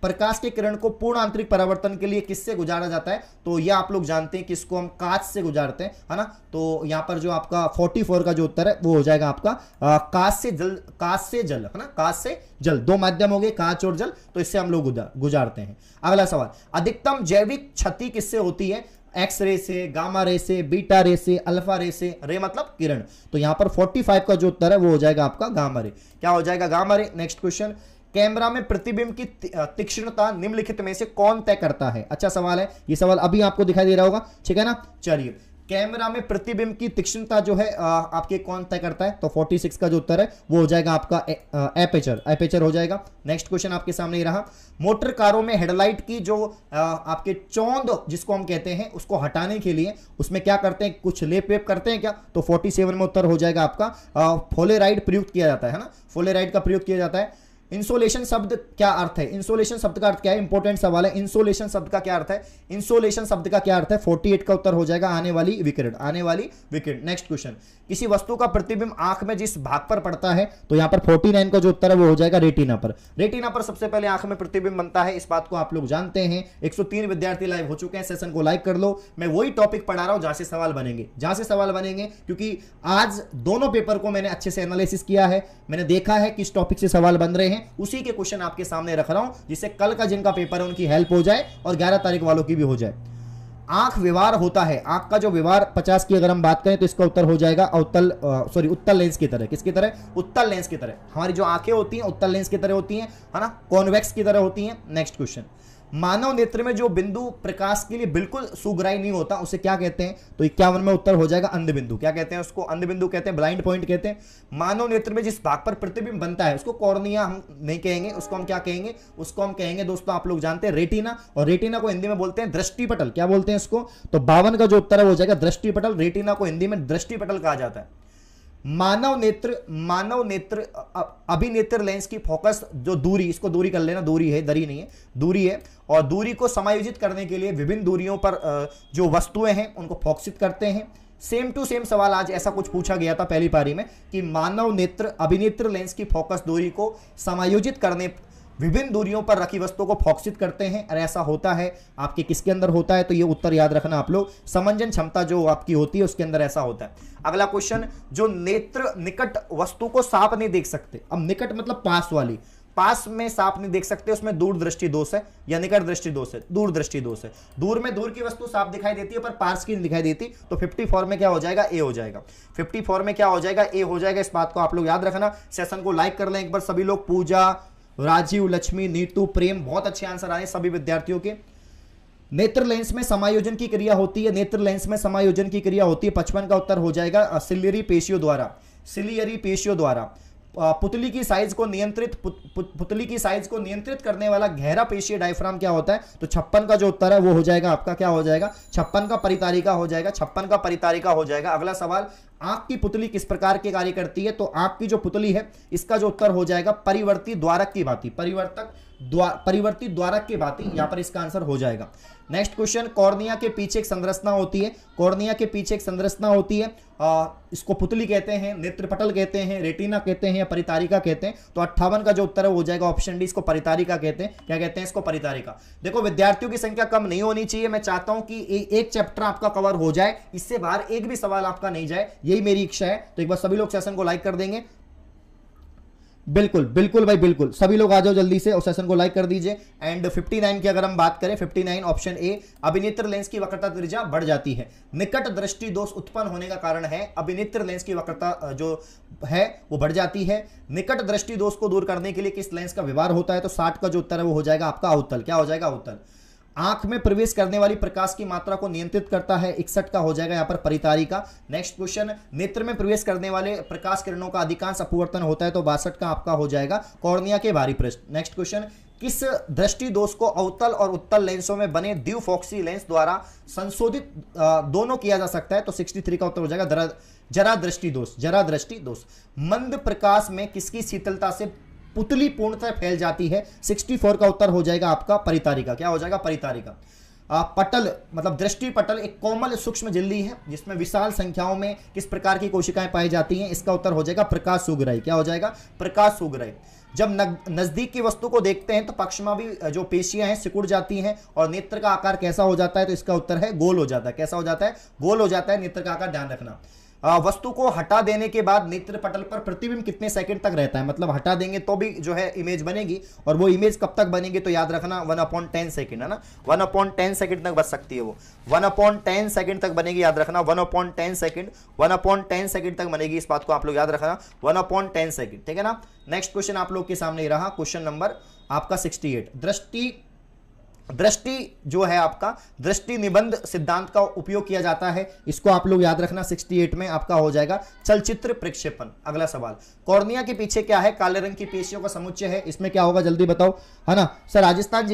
A: प्रकाश के किरण को पूर्ण आंतरिक परावर्तन के लिए किससे गुजारा जाता है? तो यह आप लोग जानते हैं किसको हम कांच से गुजारते हैं, है ना। तो यहां पर जो आपका 44 का जो उत्तर है वो हो जाएगा आपका कांच से जल, कांच से जल, है ना, कांच से जल। दो माध्यम हो गए, कांच और जल, तो इससे हम लोग गुजारते हैं। अगला सवाल, अधिकतम जैविक क्षति किससे होती है? एक्स रे से, गामा रे से, बीटा रे से, अल्फा रे से। रे मतलब किरण। तो यहां पर 45 का जो उत्तर है वो हो जाएगा आपका गामा रे। क्या हो जाएगा? Gamma ray. Next question, camera में प्रतिबिंब की तीक्ष्णता निम्नलिखित में से कौन तय करता है? अच्छा सवाल है, ये सवाल अभी आपको दिखाई दे रहा होगा, ठीक है ना। चलिए, कैमरा में प्रतिबिंब की तीक्ष्णता जो है आपके कौन तय करता है? तो 46 का जो उत्तर है वो हो जाएगा आपका एपेचर, एपेचर हो जाएगा। नेक्स्ट क्वेश्चन आपके सामने ही रहा, मोटर कारों में हेडलाइट की जो आपके चौंध जिसको हम कहते हैं उसको हटाने के लिए उसमें क्या करते हैं? कुछ लेप वेप करते हैं क्या? तो 47 में उत्तर हो जाएगा आपका फ्लोराइड प्रयुक्त किया जाता है ना, फ्लोराइड का प्रयोग किया जाता है। इंसोलेशन शब्द क्या अर्थ है? इंसोलेशन शब्द का अर्थ क्या है? इंपॉर्टेंट सवाल है। इंसोलेशन शब्द का क्या अर्थ है? इंसोलेशन शब्द का क्या अर्थ है? 48 का उत्तर हो जाएगा आने वाली विकिरण, आने वाली विकिरण। नेक्स्ट क्वेश्चन, किसी वस्तु का प्रतिबिंब आंख में जिस भाग पर पड़ता है, तो यहां पर 49 का जो उत्तर है वो हो जाएगा रेटिना पर। रेटिना पर सबसे पहले आंख में प्रतिबिंब बनता है, इस बात को आप लोग जानते हैं। 103 विद्यार्थी लाइव हो चुके हैं, सेशन को लाइक कर लो। मैं वही टॉपिक पढ़ा रहा हूं जहां से सवाल बनेंगे, जहां से सवाल बनेंगे, क्योंकि आज दोनों पेपर को मैंने अच्छे से एनालिसिस किया है, मैंने देखा है किस टॉपिक से सवाल बन रहे हैं, उसी के क्वेश्चन आपके सामने रख रहा हूं, जिससे कल का जिनका पेपर है उनकी हेल्प हो जाए और 11 तारीख वालों की भी हो जाए। आंख व्यवहार होता है, आंख का जो व्यवहार 50 की अगर हम बात करें तो इसका उत्तर हो जाएगा उत्तल लेंस की तरह। किसकी तरह? उत्तल लेंस की तरह। हमारी जो आंखें होती हैं उत्तल लेंस की तरह होती हैं, है ना, कॉन्वेक्स की तरह होती हैं। नेक्स्ट क्वेश्चन, मानव नेत्र में जो बिंदु प्रकाश के लिए बिल्कुल सुग्राही नहीं होता उसे क्या कहते हैं? तो 51 में उत्तर हो जाएगा अंध बिंदु। क्या कहते हैं उसको? अंध बिंदु कहते हैं, ब्लाइंड पॉइंट कहते हैं। मानव नेत्र में जिस भाग पर प्रतिबिंब बनता है उसको कॉर्निया हम नहीं कहेंगे, उसको हम क्या कहेंगे? उसको हम कहेंगे दोस्तों, आप लोग जानते हैं रेटिना, और रेटिना को हिंदी में बोलते हैं दृष्टिपटल। क्या बोलते हैं इसको? तो 52 का जो उत्तर है वो हो जाएगा दृष्टिपटल। रेटिना को हिंदी में दृष्टिपटल कहा जाता है। मानव नेत्र अभिनेत्र लेंस की फोकस जो दूरी, इसको दूरी कर लेना, दूरी है, दरी नहीं है, दूरी है, और दूरी को समायोजित करने के लिए विभिन्न दूरियों पर जो वस्तुएं हैं उनको फोकसित करते हैं। सेम टू सेम सवाल आज ऐसा कुछ पूछा गया था पहली पारी में कि मानव नेत्र अभिनेत्र लेंस की फोकस दूरी को समायोजित करने, विभिन्न दूरियों पर रखी वस्तुओं को फोकसित करते हैं, और ऐसा होता है आपके किसके अंदर होता है? तो ये उत्तर याद रखना आप लोग, समंजन क्षमता जो आपकी होती है उसके अंदर ऐसा होता है। अगला क्वेश्चन, जो नेत्र निकट वस्तु को साफ नहीं देख सकते, अब निकट मतलब पास वाली, पास में साफ नहीं देख सकते, उसमें दूर दृष्टि दोष है या निकट दृष्टि दोष है? दूर दृष्टि दोष है। दूर में दूर की वस्तु साफ दिखाई देती है पर पास की नहीं दिखाई देती, तो 54 में क्या हो जाएगा? ए हो जाएगा। 54 में क्या हो जाएगा? ए हो जाएगा। इस बात को आप लोग याद रखना। सेशन को लाइक कर लें एक बार सभी लोग। पूजा, राजीव, लक्ष्मी, नीतू, प्रेम, बहुत अच्छे आंसर आए सभी विद्यार्थियों के। नेत्र लेंस में समायोजन की क्रिया होती है, नेत्र लेंस में समायोजन की क्रिया होती है। 55 का उत्तर हो जाएगा सिलियरी पेशियों द्वारा, सिलियरी पेशियों द्वारा। पुतली की साइज को नियंत्रित करने वाला गहरा पेशीय डायफ्राम क्या होता है? तो 56 का जो उत्तर है वो हो जाएगा आपका, क्या हो जाएगा? 56 का परितारिका हो जाएगा, 56 का परितारिका हो जाएगा। अगला सवाल, आंख की पुतली किस प्रकार के कार्य करती है? तो आंख की जो पुतली है इसका जो उत्तर हो जाएगा परिवर्ती द्वारक की भांति, परिवर्ती द्वारक की भांति, यहां पर इसका आंसर हो जाएगा। नेक्स्ट क्वेश्चन, कॉर्निया के पीछे एक संरचना होती है, कॉर्निया के पीछे एक संरचना होती है, इसको पुतली कहते हैं, नेत्रपटल कहते हैं, रेटिना कहते हैं या परितारिका कहते हैं। तो 58 का जो उत्तर है वो हो जाएगा ऑप्शन डी, इसको परितारिका कहते हैं। क्या कहते हैं इसको? परितारिका। देखो विद्यार्थियों की संख्या कम नहीं होनी चाहिए, मैं चाहता हूं कि एक चैप्टर आपका कवर हो जाए, इससे बाहर एक भी सवाल आपका नहीं जाए, यही मेरी इच्छा है। तो एक बार सभी लोग सेशन को लाइक कर देंगे। बिल्कुल बिल्कुल भाई बिल्कुल, सभी लोग आ जाओ जल्दी से और सेशन को लाइक कर दीजिए। एंड 59 की अगर हम बात करें, 59 ऑप्शन ए, अभिनेत्र लेंस की वक्रता त्रिज्या बढ़ जाती है। निकट दृष्टि दोष उत्पन्न होने का कारण है अभिनेत्र लेंस की वक्रता जो है वो बढ़ जाती है। निकट दृष्टि दोष को दूर करने के लिए किस लेंस का व्यवहार होता है? तो 60 का जो उत्तर है वो हो जाएगा आपका अवतल। क्या हो जाएगा? अवतल। आंख में प्रवेश करने वाली प्रकाश की मात्रा को नियंत्रित करता है, 61 का हो जाएगा यहां पर परितारिका। नेक्स्ट क्वेश्चन, नेत्र में प्रवेश करने वाले प्रकाश किरणों का अधिकांश अपवर्तन होता है, तो 62 का आपका हो जाएगा कॉर्निया के बाहरी पृष्ठ। नेक्स्ट क्वेश्चन, किस दृष्टि दोष को अवतल और उत्तल लेंसों में बने द्विफॉक्सी लेंस द्वारा संशोधित दोनों किया जा सकता है? तो 63 का उत्तर हो जाएगा जरा दृष्टि दोष। जरा दृष्टि दोष। मंद प्रकाश में किसकी शीतलता से पुतली पूर्णतः फैल जाती है? 64 का उत्तर हो जाएगा आपका परितारिका। क्या हो जाएगा? परितारिका। पटल मतलब दृष्टि पटल एक कोमल सूक्ष्म झिल्ली है जिसमें विशाल संख्याओं में किस प्रकार की कोशिकाएं पाई जाती हैं? इसका उत्तर हो जाएगा प्रकाश सुग्राही। क्या हो जाएगा? प्रकाश सुग्राही। जब नजदीक की वस्तु को देखते हैं तो पक्षमा भी जो पेशियां हैं सिकुड़ जाती हैं और नेत्र का आकार कैसा हो जाता है? तो इसका उत्तर है गोल हो जाता है। कैसा हो जाता है? गोल हो जाता है नेत्र का आकार, ध्यान रखना। वस्तु को हटा देने के बाद नेत्र पटल पर प्रतिबिंब कितने सेकंड तक रहता है? मतलब हटा देंगे तो भी जो है इमेज बनेगी, और वो इमेज कब तक बनेगी? तो याद रखना 1/10 सेकंड, है ना। 1/10 सेकंड तक बच सकती है वो। 1/10 सेकंड तक बनेगी, याद रखना। 1/10 सेकंड, 1/10 सेकंड तक बनेगी, इस बात को आप लोग याद रखना। 1/10 सेकंड, ठीक है ना। नेक्स्ट क्वेश्चन आप लोग के सामने रहा, क्वेश्चन नंबर आपका 68। दृष्टि जो है आपका दृष्टि निबंध सिद्धांत का उपयोग किया जाता है, इसको आप लोग याद रखना। 68 में आपका हो जाएगा चलचित्र प्रक्षेपण। अगला सवाल, कॉर्निया के पीछे क्या है? काले रंग की पेशियों का समुच्चय है, इसमें क्या होगा जल्दी बताओ, है ना। सर राजस्थान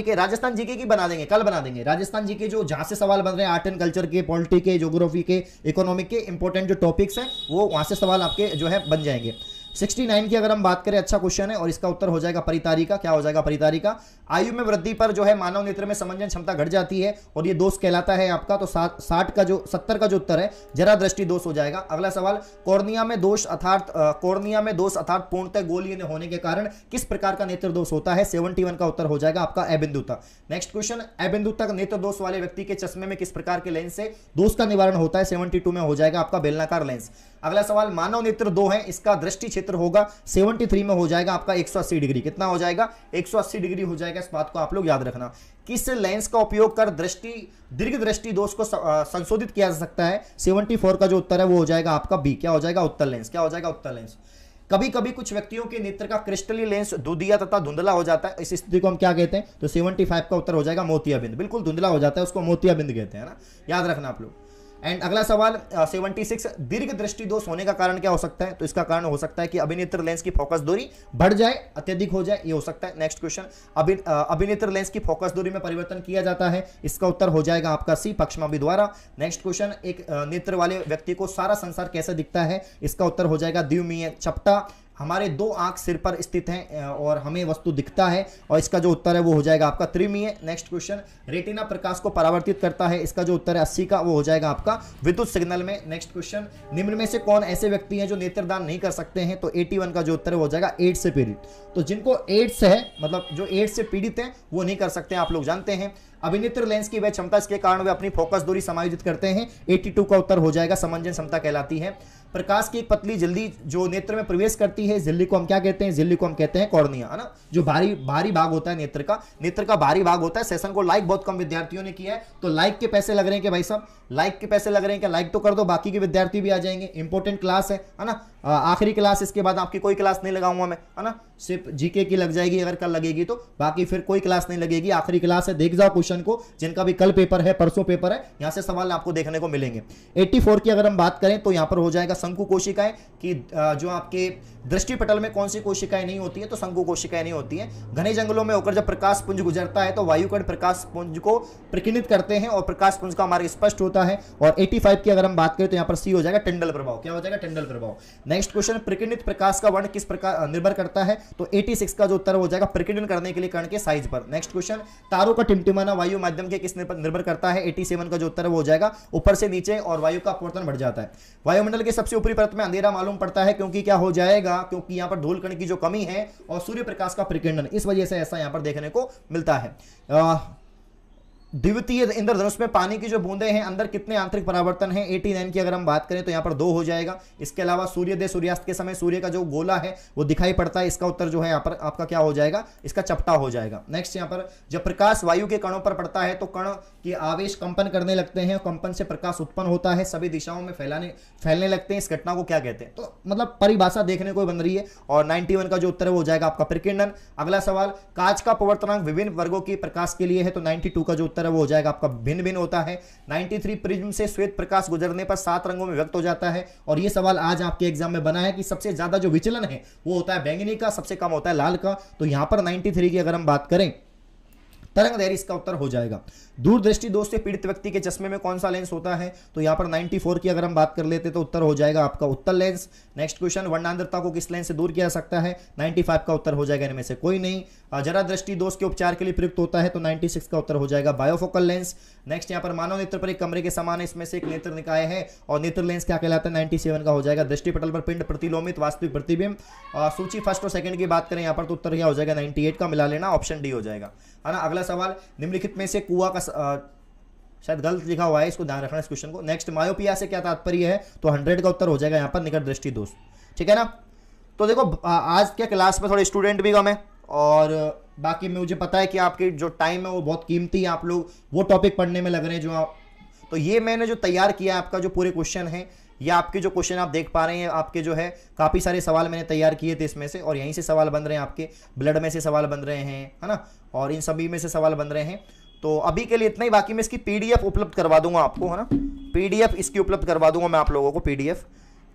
A: जीके की बना देंगे, कल बना देंगे। राजस्थान जीके जो जहां से सवाल बन रहे हैं, आर्ट एंड कल्चर के, पॉलिटी के, ज्योग्राफी के, इकोनॉमिक के, इंपॉर्टेंट जो टॉपिक्स हैं वो वहां से सवाल आपके जो है बन जाएंगे। 69 की अगर हम बात करें, अच्छा क्वेश्चन है और इसका उत्तर हो जाएगा परितारिका। क्या हो जाएगा? परितारिका। आयु में वृद्धि पर जो है मानव नेत्र में समंजन क्षमता घट जाती है और ये दोष कहलाता है आपका, तो 70 का जो उत्तर है जरा दृष्टि दोष हो जाएगा। अगला सवाल, कॉर्निया में दोष अर्थात पूर्णतः गोलीय होने के कारण किस प्रकार का नेत्र दोष होता है? 71 का उत्तर हो जाएगा आपका अबिंदुता। नेक्स्ट क्वेश्चन, अबिंदुतक नेत्र दोष वाले व्यक्ति के चश्मे में किस प्रकार के लेंस से दोष का निवारण होता है? 72 में हो जाएगा आपका बेलनाकार लेंस। अगला सवाल, मानव नेत्र 2 है, इसका दृष्टि क्षेत्र होगा 73 में हो जाएगा आपका 180 डिग्री। कितना हो जाएगा? 180 डिग्री हो जाएगा, इस बात को आप लोग याद रखना। किस लेंस का उपयोग कर दीर्घ दृष्टि दोष को संशोधित किया जा सकता है? 74 का जो उत्तर है वो हो जाएगा आपका बी। क्या हो जाएगा? उत्तल लेंस। क्या हो जाएगा? उत्तल लेंस। कभी कभी कुछ व्यक्तियों के नेत्र का क्रिस्टली लेंस दूधिया तथा धुंधला हो जाता है, इस स्थिति को हम क्या कहते हैं? तो 75 का उत्तर हो जाएगा मोतियाबिंद। बिल्कुल धुंधला हो जाता है, उसको मोतियाबिंद कहते हैं ना, याद रखना आप लोग। एंड अगला सवाल 76, दीर्घ दृष्टि दोष होने का कारण क्या हो सकता है? तो इसका कारण हो सकता है कि अभिनेत्र लेंस की फोकस दूरी बढ़ जाए, अत्यधिक हो जाए, ये हो सकता है। नेक्स्ट क्वेश्चन, अभिनेत्र लेंस की फोकस दूरी में परिवर्तन किया जाता है, इसका उत्तर हो जाएगा आपका सी, पक्षमाभि द्वारा। नेक्स्ट क्वेश्चन, एक नेत्र वाले व्यक्ति को सारा संसार कैसे दिखता है? इसका उत्तर हो जाएगा द्विमीय चपटा। हमारे 2 आंख सिर पर स्थित हैं और हमें वस्तु दिखता है, और इसका जो उत्तर है वो हो जाएगा आपका त्रिमीय। नेक्स्ट क्वेश्चन, रेटिना प्रकाश को परावर्तित करता है, इसका जो उत्तर है 80 का, वो हो जाएगा आपका विद्युत सिग्नल में। नेक्स्ट क्वेश्चन, निम्न में से कौन ऐसे व्यक्ति हैं जो नेत्रदान नहीं कर सकते हैं? तो 81 का जो उत्तर है वो हो जाएगा एड्स से पीड़ित। तो जिनको एड्स है, मतलब जो एड्स से पीड़ित हैं वो नहीं कर सकते, आप लोग जानते हैं। अभिनेत्र लेंस की वह क्षमता इसके कारण वे अपनी फोकस दूरी समायोजित करते हैं, 82 का उत्तर हो जाएगा समंजन क्षमता कहलाती है। प्रकाश की एक पतली झिल्ली जो नेत्र में प्रवेश करती है, झिल्ली को हम क्या कहते हैं? झिल्ली को हम कहते हैं कॉर्निया, है ना। जो भारी भाग होता है नेत्र का भारी भाग होता है। सेशन को लाइक बहुत कम विद्यार्थियों ने किया है, तो लाइक के पैसे लग रहे हैं कि भाई साहब लाइक के पैसे लग रहे हैं क्या? लाइक तो कर दो, बाकी के विद्यार्थी भी आ जाएंगे। इंपॉर्टेंट क्लास है ना, आखिरी क्लास, इसके बाद आपकी कोई क्लास नहीं लगाऊंगा मैं, है ना। सिर्फ जीके की लग जाएगी अगर कल लगेगी तो, बाकी फिर कोई क्लास नहीं लगेगी, आखिरी क्लास है। देख जाओ क्वेश्चन को, जिनका भी कल पेपर है, परसों पेपर है, यहां से सवाल आपको देखने को मिलेंगे। 84 की अगर हम बात करें तो यहां पर हो जाएगा शंकु कोशिकाएं, कि जो आपके दृष्टि पटल में कौन सी कोशिकाएं नहीं होती है? तो शंकु कोशिकाएं नहीं होती हैं। घने जंगलों में होकर जब प्रकाश पुंज गुजरता है तो वायुकण प्रकाश पुंज को प्रकीर्णित करते हैं और प्रकाश पुंज का मार्ग स्पष्ट होता है। और 85 की अगर हम बात करें तो यहां पर सी हो जाएगा टिंडल प्रभाव। क्या हो जाएगा? टिंडल प्रभाव। नेक्स्ट क्वेश्चन, प्रकीर्णित प्रकाश का वर्ण किस प्रकार निर्भर करता है? तो 86 का जो उत्तर हो जाएगा प्रकीर्णन करने के लिए कण के साइज पर। नेक्स्ट क्वेश्चन, तारों का टिमटिमाना वायु माध्यम के किस निर्भर करता है? 87 का जो उत्तर है वो हो जाएगा ऊपर से नीचे, और वायु का अपवर्तन बढ़ जाता है। वायुमंडल के सबसे ऊपरी परत में अंधेरा मालूम पड़ता है, क्योंकि क्या हो जाएगा? क्योंकि यहां पर धूल कण की जो कमी है और सूर्य प्रकाश का प्रकीर्णन, इस वजह से ऐसा यहां पर देखने को मिलता है। द्वितीय इंद्रधनुष में पानी की जो बूंदे हैं अंदर कितने आंतरिक परावर्तन हैं 89 की अगर हम बात करें तो यहां पर 2 हो जाएगा। इसके अलावा सूर्योदय सूर्यास्त के समय सूर्य का जो गोला है वो दिखाई पड़ता है, इसका उत्तर जो है यहां पर आपका क्या हो जाएगा, इसका चपटा हो जाएगा। नेक्स्ट यहां पर जब प्रकाश वायु के कणों पर पड़ता है तो कण के आवेश कंपन करने लगते हैं, कंपन से प्रकाश उत्पन्न होता है, सभी दिशाओं में फैलने लगते हैं, इस घटना को क्या कहते हैं। तो मतलब परिभाषा देखने को बन रही है। और 91 का जो उत्तर है वो हो जाएगा आपका प्रकीर्णन। अगला सवाल, कांच का पवर्तनांक विभिन्न वर्गों की प्रकाश के लिए है, तो 92 का जो उत्तर है वो हो जाएगा आपका भिन्न भिन्न होता है। 93 प्रिज्म से श्वेत प्रकाश गुजरने पर 7 रंगों में व्यक्त हो जाता है। और ये सवाल आज आपके एग्जाम में बना है कि सबसे ज्यादा जो विचलन है वो होता है बैंगनी का, सबसे कम होता है लाल का। तो यहां पर 93 की अगर हम बात करें तरंग दैर्घ्य इसका उत्तर हो जाएगा। दूरदृष्टि दोष से पीड़ित व्यक्ति के चश्मे में कौन सा लेंस होता है, तो यहां पर 94 की अगर हम बात कर लेते तो उत्तर हो जाएगा आपका उत्तल लेंस। नेक्स्ट क्वेश्चन, वर्णांधता को किस लेंस से दूर किया जा सकता है, 95 का उत्तर हो जाएगा इनमें से कोई नहीं। जरा दृष्टि दोष के उपचार के लिए प्रयुक्त होता है, तो 96 का उत्तर हो जाएगा बायोफोकल लेंस। नेक्स्ट यहां पर मानव नेत्र पर एक कमरे के समान है, इसमें से एक नेत्र निकाय है और नेत्र लेंस क्या कहलाता है, 97 का हो जाएगा। दृष्टिपटल पर पिंड प्रतिलोमित वास्तविक प्रतिबिंब। सूची फर्स्ट और सेकंड की बात करें यहां पर तो उत्तर क्या हो जाएगा 98 का, मिला लेना, ऑप्शन डी हो जाएगा, है ना। अगला सवाल, निम्नलिखित में से कुआं का शायद गलत लिखा हुआ है, इसको ध्यान रखना इस क्वेश्चन को। नेक्स्ट, मायोपिया से क्या तात्पर्य है, तो 100 का उत्तर हो जाएगा यहाँ पर निकट दृष्टि दोष, ठीक है ना। तो देखो आज के क्लास में थोड़े स्टूडेंट भी कम है और बाकी मुझे पता है कि आपकी जो टाइम है वो बहुत कीमती है, आप लोग वो टॉपिक पढ़ने में लग रहे हैं जो आप, तो ये मैंने जो तैयार किया है आपका जो पूरे क्वेश्चन है, या आपके जो क्वेश्चन आप देख पा रहे हैं, आपके जो है काफ़ी सारे सवाल मैंने तैयार किए थे इसमें से, और यहीं से सवाल बन रहे हैं, आपके ब्लड में से सवाल बन रहे हैं, है ना, और इन सभी में से सवाल बन रहे हैं। तो अभी के लिए इतना ही, बाकी मैं इसकी पीडीएफ उपलब्ध करवा दूंगा आपको, है ना, पीडीएफ इसकी उपलब्ध करवा दूंगा मैं आप लोगों को पीडीएफ।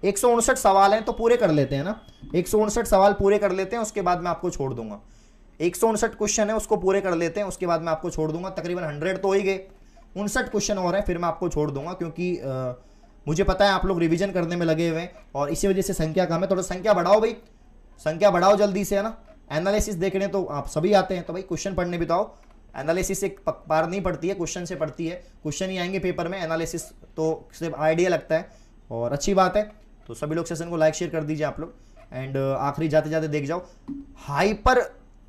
A: 159 सवाल हैं तो पूरे कर लेते हैं ना, 159 सवाल पूरे कर लेते हैं, उसके बाद मैं आपको छोड़ दूंगा। 159 क्वेश्चन है उसको पूरे कर लेते हैं, उसके बाद मैं आपको छोड़ दूंगा। तकरीबन 100 तो हो ही गए, 59 क्वेश्चन और हैं, फिर मैं आपको छोड़ दूंगा, क्योंकि मुझे पता है आप लोग रिवीजन करने में लगे हुए हैं और इसी वजह से संख्या कम है। थोड़ा संख्या बढ़ाओ भाई, संख्या बढ़ाओ जल्दी से, है ना। एनालिसिस देखने तो आप सभी आते हैं, तो भाई क्वेश्चन पढ़ने भी तो आओ। एनालिसिस से पार नहीं पड़ती है, क्वेश्चन से पढ़ती है, क्वेश्चन ही आएंगे पेपर में, एनालिसिस तो सिर्फ आइडिया लगता है और अच्छी बात है। तो सभी लोग सेशन को लाइक शेयर कर दीजिए आप लोग, एंड आखिरी जाते जाते देख जाओ,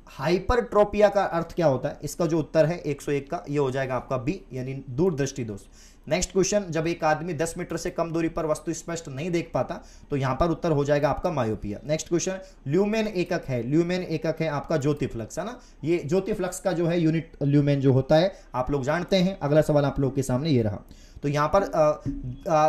A: हाइपरट्रोपिया का अर्थ क्या होता है, इसका जो उत्तर है 101 का, ये हो जाएगा आपका बी, यानी दूरदृष्टि दोष। नेक्स्ट क्वेश्चन, जब एक आदमी 10 मीटर से कम दूरी पर वस्तु स्पष्ट नहीं देख पाता, तो यहां पर उत्तर हो जाएगा आपका मायोपिया। नेक्स्ट क्वेश्चन, ल्यूमेन एकक है, ल्यूमेन एकक है आपका ज्योतिफ्लक्स, है ना, ये ज्योतिफ्लक्स का जो है यूनिट ल्यूमेन जो होता है आप लोग जानते हैं। अगला सवाल आप लोग के सामने ये रहा। तो यहाँ पर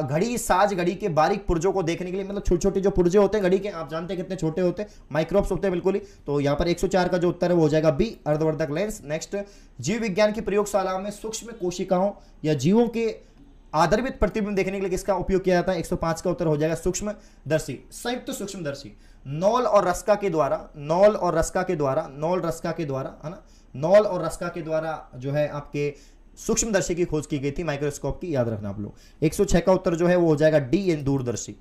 A: घड़ी साज घड़ी के बारीक पुर्जों को देखने के लिए, मतलब छोटे छोटे जो पुर्जे होते हैं घड़ी के, आप जानते हैं कितने छोटे होते हैं, माइक्रोब्स होते हैं बिल्कुल ही। तो यहाँ पर 104 का जो उत्तर है वो हो जाएगा बी, अर्धवर्धक लेंस। नेक्स्ट, जीव विज्ञान की प्रयोगशाला में सूक्ष्म कोशिकाओं या जीवों के आधारभूत प्रतिबिंब देखने के लिए किसका उपयोग किया जाता है, 105 का उत्तर हो जाएगा सूक्ष्मदर्शी, संयुक्त सूक्ष्मदर्शी। नॉल और रस्का के द्वारा, नॉल और रस्का के द्वारा, नॉल रस्का के द्वारा, है ना, नॉल और रस्का के द्वारा जो है आपके सूक्ष्मदर्शी की खोज की गई थी, माइक्रोस्कोप की, याद रखना आप लोग। 106 का उत्तर जो है वो हो जाएगा डी, इन दूरदर्शी,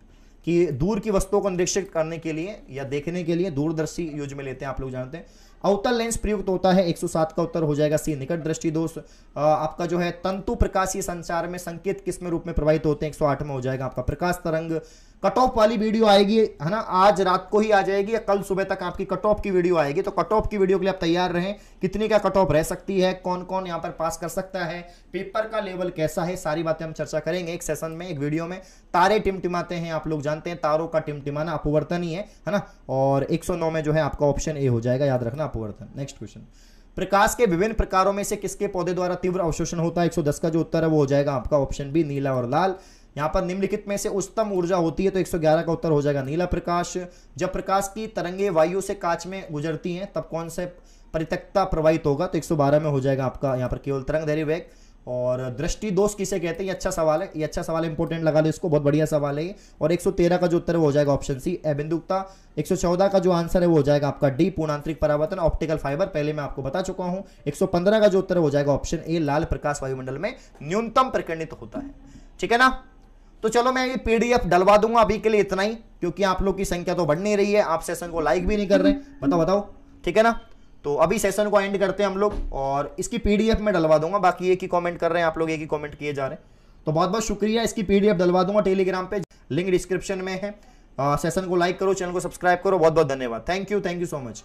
A: कि दूर की वस्तुओं को निरीक्षित करने के लिए या देखने के लिए दूरदर्शी यूज में लेते हैं, आप लोग जानते हैं। अवतल लेंस प्रयुक्त होता है, 107 का उत्तर हो जाएगा सी, निकट दृष्टि दोष। आपका जो है तंतु प्रकाशीय संचार में संकेत किस में रूप में प्रवाहित होते हैं, 108 में हो जाएगा आपका प्रकाश तरंग। कट ऑफ वाली वीडियो आएगी, है ना, आज रात को ही आ जाएगी या कल सुबह तक आपकी कट ऑफ की वीडियो आएगी। तो कट ऑफ की वीडियो के लिए आप तैयार रहें, कितनी का कट ऑफ रह सकती है, कौन कौन यहाँ पर पास कर सकता है, पेपर का लेवल कैसा है, सारी बातें हम चर्चा करेंगे एक सेशन में, एक वीडियो में। तारे टिमटिमाते हैं, आप लोग जानते हैं तारों का टिमटिमाना अपवर्तन ही है ना। और 109 में जो है आपका ऑप्शन ए हो जाएगा, याद रखना, अपवर्तन। नेक्स्ट क्वेश्चन, प्रकाश के विभिन्न प्रकारों में से किसके पौधे द्वारा तीव्र अवशोषण होता है, 110 का जो उत्तर है वो हो जाएगा आपका ऑप्शन बी, नीला और लाल। यहां पर निम्नलिखित में से उच्चतम ऊर्जा होती है, तो 111 का उत्तर हो जाएगा नीला प्रकाश। जब प्रकाश की तरंगे वायु से कांच में गुजरती हैं तब कौन से परितक्ता प्रवाहित होगा, तो 112 में हो जाएगा आपका यहाँ पर केवल तरंग दैर्घ्य वेग। और दृष्टि दोष किसे कहते हैं, ये अच्छा सवाल है, ये अच्छा सवाल इंपोर्टेंट लगा लो इसको, बहुत बढ़िया सवाल है ये। और 113 का जो उत्तर है वो हो जाएगा ऑप्शन सी, अबिंदुकता। 114 का जो आंसर है वो हो जाएगा आपका डी, पूर्णांतरिक परावर्तन, ऑप्टिकल फाइबर, पहले मैं आपको बता चुका हूं। 115 का जो उत्तर है हो जाएगा ऑप्शन ए, लाल प्रकाश वायुमंडल में न्यूनतम प्रकीर्णित होता है, ठीक है ना। तो चलो मैं ये पीडीएफ डलवा दूंगा, अभी के लिए इतना ही, क्योंकि आप लोग की संख्या तो बढ़ नहीं रही है, आप सेशन को लाइक भी नहीं कर रहे, बताओ, ठीक है ना। तो अभी सेशन को एंड करते हैं हम लोग, और इसकी पीडीएफ में डलवा दूंगा। बाकी एक ही कमेंट कर रहे हैं आप लोग, एक ही कमेंट किए जा रहे हैं, तो बहुत बहुत शुक्रिया। इसकी पीडीएफ डलवा दूंगा टेलीग्राम पे, लिंक डिस्क्रिप्शन में है। सेशन को लाइक करो, चैनल को सब्सक्राइब करो, बहुत बहुत धन्यवाद, थैंक यू सो मच।